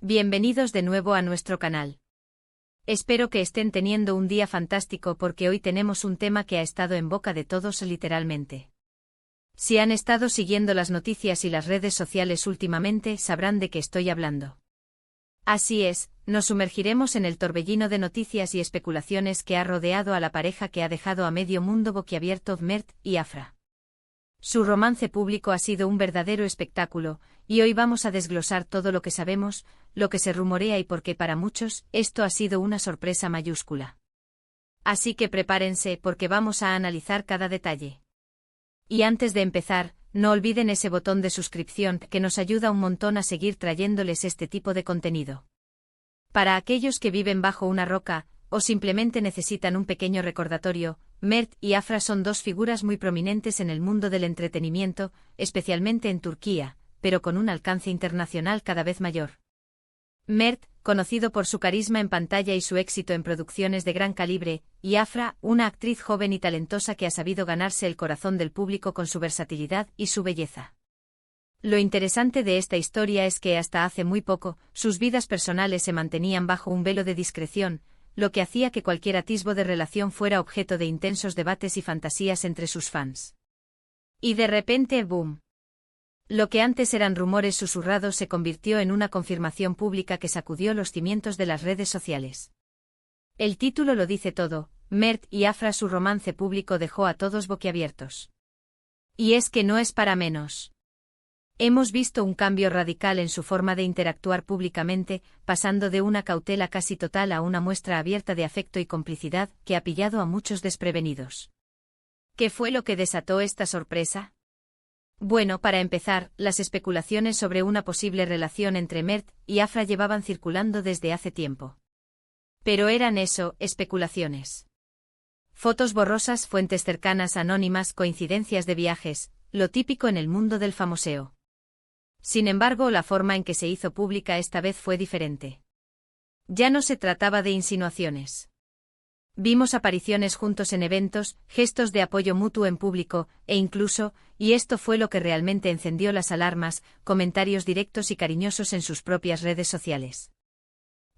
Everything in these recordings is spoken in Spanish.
Bienvenidos de nuevo a nuestro canal. Espero que estén teniendo un día fantástico porque hoy tenemos un tema que ha estado en boca de todos literalmente. Si han estado siguiendo las noticias y las redes sociales últimamente, sabrán de qué estoy hablando. Así es, nos sumergiremos en el torbellino de noticias y especulaciones que ha rodeado a la pareja que ha dejado a medio mundo boquiabierto, Mert y Afra. Su romance público ha sido un verdadero espectáculo, y hoy vamos a desglosar todo lo que sabemos, lo que se rumorea y por qué para muchos esto ha sido una sorpresa mayúscula. Así que prepárense porque vamos a analizar cada detalle. Y antes de empezar, no olviden ese botón de suscripción que nos ayuda un montón a seguir trayéndoles este tipo de contenido. Para aquellos que viven bajo una roca, o simplemente necesitan un pequeño recordatorio, Mert y Afra son dos figuras muy prominentes en el mundo del entretenimiento, especialmente en Turquía, pero con un alcance internacional cada vez mayor. Mert, conocido por su carisma en pantalla y su éxito en producciones de gran calibre, y Afra, una actriz joven y talentosa que ha sabido ganarse el corazón del público con su versatilidad y su belleza. Lo interesante de esta historia es que hasta hace muy poco, sus vidas personales se mantenían bajo un velo de discreción, lo que hacía que cualquier atisbo de relación fuera objeto de intensos debates y fantasías entre sus fans. Y de repente, ¡boom! Lo que antes eran rumores susurrados se convirtió en una confirmación pública que sacudió los cimientos de las redes sociales. El título lo dice todo: Mert y Afra, su romance público dejó a todos boquiabiertos. Y es que no es para menos. Hemos visto un cambio radical en su forma de interactuar públicamente, pasando de una cautela casi total a una muestra abierta de afecto y complicidad que ha pillado a muchos desprevenidos. ¿Qué fue lo que desató esta sorpresa? Bueno, para empezar, las especulaciones sobre una posible relación entre Mert y Afra llevaban circulando desde hace tiempo. Pero eran eso, especulaciones. Fotos borrosas, fuentes cercanas, anónimas, coincidencias de viajes, lo típico en el mundo del famoseo. Sin embargo, la forma en que se hizo pública esta vez fue diferente. Ya no se trataba de insinuaciones. Vimos apariciones juntos en eventos, gestos de apoyo mutuo en público, e incluso, y esto fue lo que realmente encendió las alarmas, comentarios directos y cariñosos en sus propias redes sociales.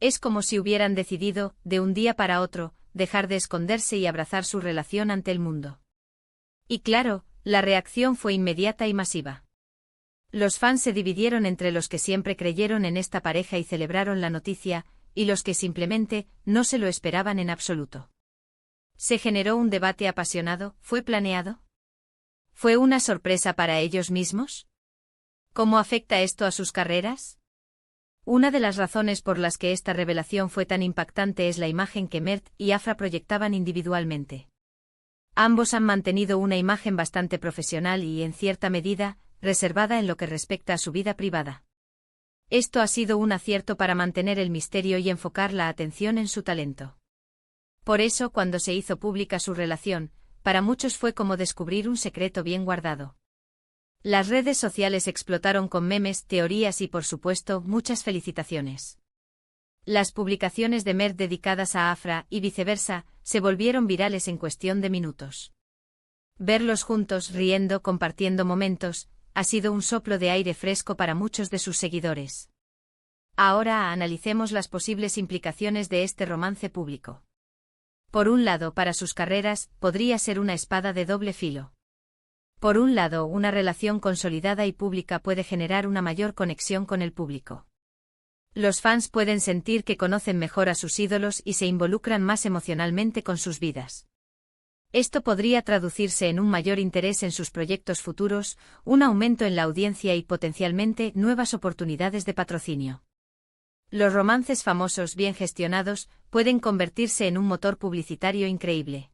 Es como si hubieran decidido, de un día para otro, dejar de esconderse y abrazar su relación ante el mundo. Y claro, la reacción fue inmediata y masiva. Los fans se dividieron entre los que siempre creyeron en esta pareja y celebraron la noticia, y los que simplemente no se lo esperaban en absoluto. Se generó un debate apasionado. ¿Fue planeado? ¿Fue una sorpresa para ellos mismos? ¿Cómo afecta esto a sus carreras? Una de las razones por las que esta revelación fue tan impactante es la imagen que Mert y Afra proyectaban individualmente. Ambos han mantenido una imagen bastante profesional y, en cierta medida, reservada en lo que respecta a su vida privada. Esto ha sido un acierto para mantener el misterio y enfocar la atención en su talento. Por eso, cuando se hizo pública su relación, para muchos fue como descubrir un secreto bien guardado. Las redes sociales explotaron con memes, teorías y, por supuesto, muchas felicitaciones. Las publicaciones de Mert dedicadas a Afra, y viceversa, se volvieron virales en cuestión de minutos. Verlos juntos, riendo, compartiendo momentos, ha sido un soplo de aire fresco para muchos de sus seguidores. Ahora analicemos las posibles implicaciones de este romance público. Por un lado, para sus carreras, podría ser una espada de doble filo. Por un lado, una relación consolidada y pública puede generar una mayor conexión con el público. Los fans pueden sentir que conocen mejor a sus ídolos y se involucran más emocionalmente con sus vidas. Esto podría traducirse en un mayor interés en sus proyectos futuros, un aumento en la audiencia y potencialmente nuevas oportunidades de patrocinio. Los romances famosos bien gestionados pueden convertirse en un motor publicitario increíble.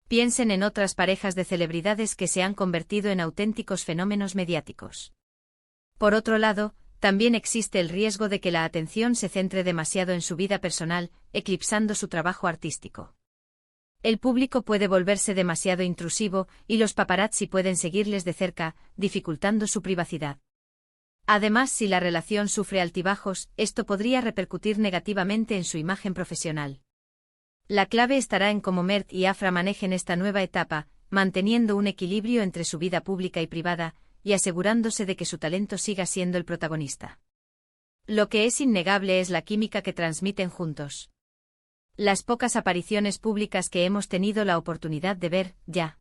Piensen en otras parejas de celebridades que se han convertido en auténticos fenómenos mediáticos. Por otro lado, también existe el riesgo de que la atención se centre demasiado en su vida personal, eclipsando su trabajo artístico. El público puede volverse demasiado intrusivo y los paparazzi pueden seguirles de cerca, dificultando su privacidad. Además, si la relación sufre altibajos, esto podría repercutir negativamente en su imagen profesional. La clave estará en cómo Mert y Afra manejen esta nueva etapa, manteniendo un equilibrio entre su vida pública y privada, y asegurándose de que su talento siga siendo el protagonista. Lo que es innegable es la química que transmiten juntos. Las pocas apariciones públicas que hemos tenido la oportunidad de ver, ya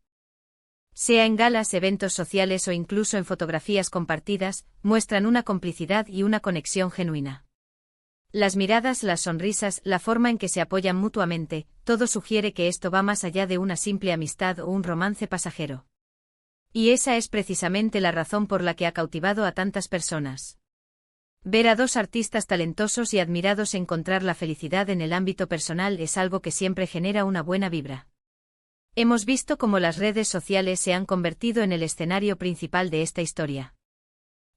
sea en galas, eventos sociales o incluso en fotografías compartidas, muestran una complicidad y una conexión genuina. Las miradas, las sonrisas, la forma en que se apoyan mutuamente, todo sugiere que esto va más allá de una simple amistad o un romance pasajero. Y esa es precisamente la razón por la que ha cautivado a tantas personas. Ver a dos artistas talentosos y admirados encontrar la felicidad en el ámbito personal es algo que siempre genera una buena vibra. Hemos visto cómo las redes sociales se han convertido en el escenario principal de esta historia.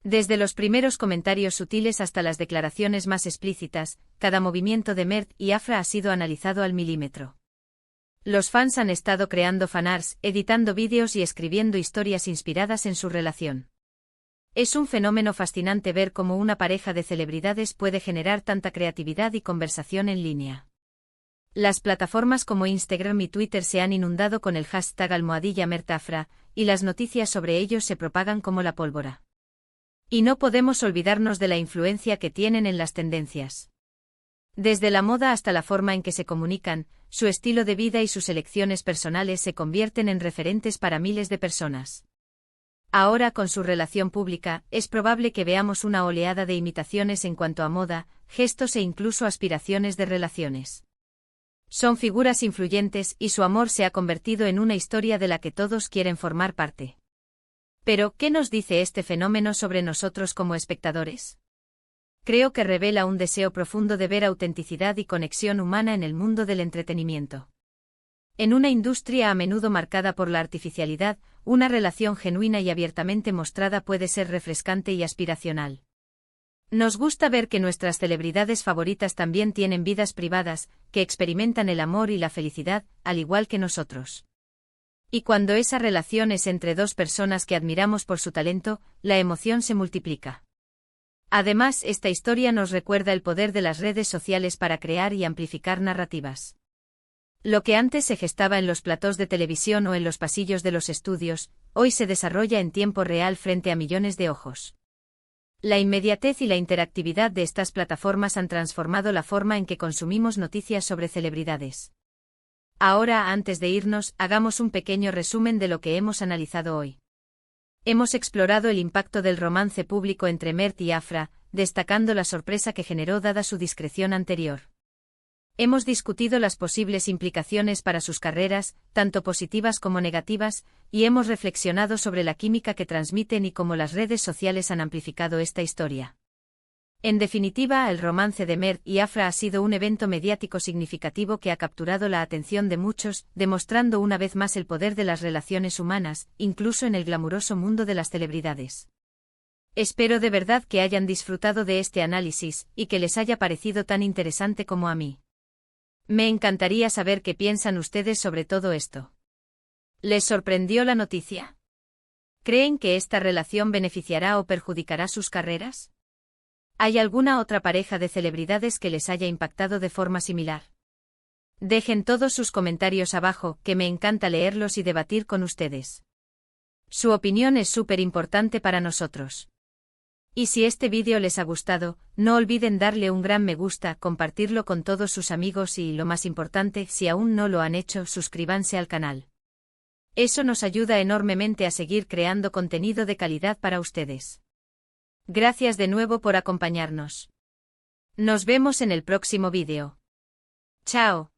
Desde los primeros comentarios sutiles hasta las declaraciones más explícitas, cada movimiento de Mert y Afra ha sido analizado al milímetro. Los fans han estado creando fanarts, editando vídeos y escribiendo historias inspiradas en su relación. Es un fenómeno fascinante ver cómo una pareja de celebridades puede generar tanta creatividad y conversación en línea. Las plataformas como Instagram y Twitter se han inundado con el hashtag #MertAfra, y las noticias sobre ellos se propagan como la pólvora. Y no podemos olvidarnos de la influencia que tienen en las tendencias. Desde la moda hasta la forma en que se comunican, su estilo de vida y sus elecciones personales se convierten en referentes para miles de personas. Ahora, con su relación pública, es probable que veamos una oleada de imitaciones en cuanto a moda, gestos e incluso aspiraciones de relaciones. Son figuras influyentes y su amor se ha convertido en una historia de la que todos quieren formar parte. Pero, ¿qué nos dice este fenómeno sobre nosotros como espectadores? Creo que revela un deseo profundo de ver autenticidad y conexión humana en el mundo del entretenimiento. En una industria a menudo marcada por la artificialidad, una relación genuina y abiertamente mostrada puede ser refrescante y aspiracional. Nos gusta ver que nuestras celebridades favoritas también tienen vidas privadas, que experimentan el amor y la felicidad, al igual que nosotros. Y cuando esa relación es entre dos personas que admiramos por su talento, la emoción se multiplica. Además, esta historia nos recuerda el poder de las redes sociales para crear y amplificar narrativas. Lo que antes se gestaba en los platós de televisión o en los pasillos de los estudios, hoy se desarrolla en tiempo real frente a millones de ojos. La inmediatez y la interactividad de estas plataformas han transformado la forma en que consumimos noticias sobre celebridades. Ahora, antes de irnos, hagamos un pequeño resumen de lo que hemos analizado hoy. Hemos explorado el impacto del romance público entre Mert y Afra, destacando la sorpresa que generó dada su discreción anterior. Hemos discutido las posibles implicaciones para sus carreras, tanto positivas como negativas, y hemos reflexionado sobre la química que transmiten y cómo las redes sociales han amplificado esta historia. En definitiva, el romance de Mert y Afra ha sido un evento mediático significativo que ha capturado la atención de muchos, demostrando una vez más el poder de las relaciones humanas, incluso en el glamuroso mundo de las celebridades. Espero de verdad que hayan disfrutado de este análisis, y que les haya parecido tan interesante como a mí. Me encantaría saber qué piensan ustedes sobre todo esto. ¿Les sorprendió la noticia? ¿Creen que esta relación beneficiará o perjudicará sus carreras? ¿Hay alguna otra pareja de celebridades que les haya impactado de forma similar? Dejen todos sus comentarios abajo, que me encanta leerlos y debatir con ustedes. Su opinión es súper importante para nosotros. Y si este vídeo les ha gustado, no olviden darle un gran me gusta, compartirlo con todos sus amigos y, lo más importante, si aún no lo han hecho, suscríbanse al canal. Eso nos ayuda enormemente a seguir creando contenido de calidad para ustedes. Gracias de nuevo por acompañarnos. Nos vemos en el próximo vídeo. Chao.